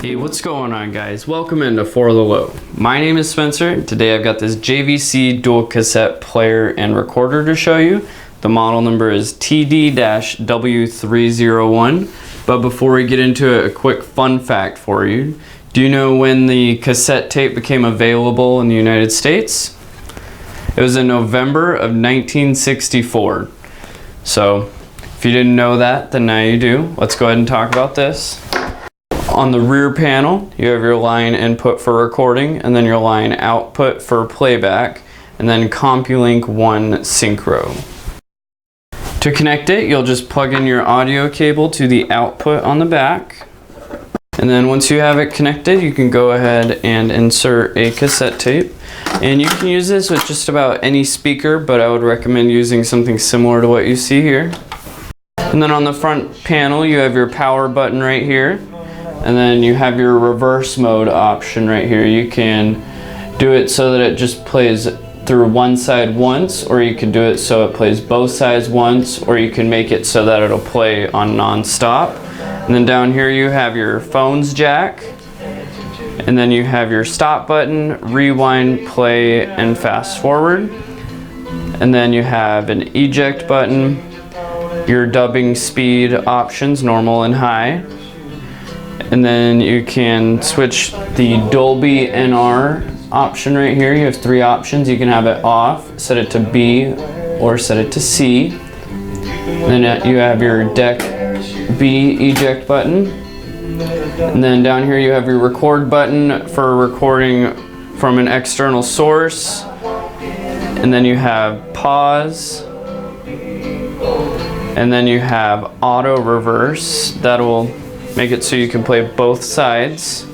Hey, what's going on, guys? Welcome into For the Low. My name is Spencer. Today I've got this JVC dual cassette player and recorder to show you. The model number is TD-W301. But before we get into it, a quick fun fact for you. Do you know when the cassette tape became available in the United States? It was in November of 1964. So if you didn't know that, then now you do. Let's go ahead and talk about this. On the rear panel, you have your line input for recording, and then your line output for playback, and then CompuLink 1 Synchro. To connect it, you'll just plug in your audio cable to the output on the back. And then once you have it connected, you can go ahead and insert a cassette tape. And you can use this with just about any speaker, but I would recommend using something similar to what you see here. And then on the front panel, you have your power button right here. And then you have your reverse mode option right here. You can do it so that it just plays through one side once, or you can do it so it plays both sides once, or you can make it so that it'll play on non-stop. And then down here you have your phone's jack. And then you have your stop button, rewind, play, and fast forward. And then you have an eject button, your dubbing speed options, normal and high. And then you can switch the Dolby NR option right here. You have three options. You can have it off, set it to B, or set it to C. Then you have your Deck B eject button. And then down here you have your record button for recording from an external source. And then you have pause. And then you have auto reverse. That'll make it so you can play both sides.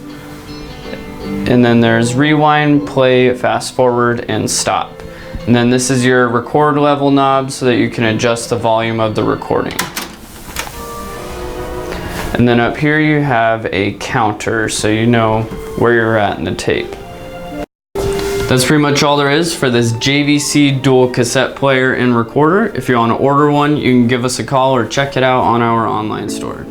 And then there's rewind, play, fast forward, and stop. And then this is your record level knob so that you can adjust the volume of the recording. And then up here you have a counter so you know where you're at in the tape. That's pretty much all there is for this JVC dual cassette player and recorder. If you want to order one, you can give us a call or check it out on our online store.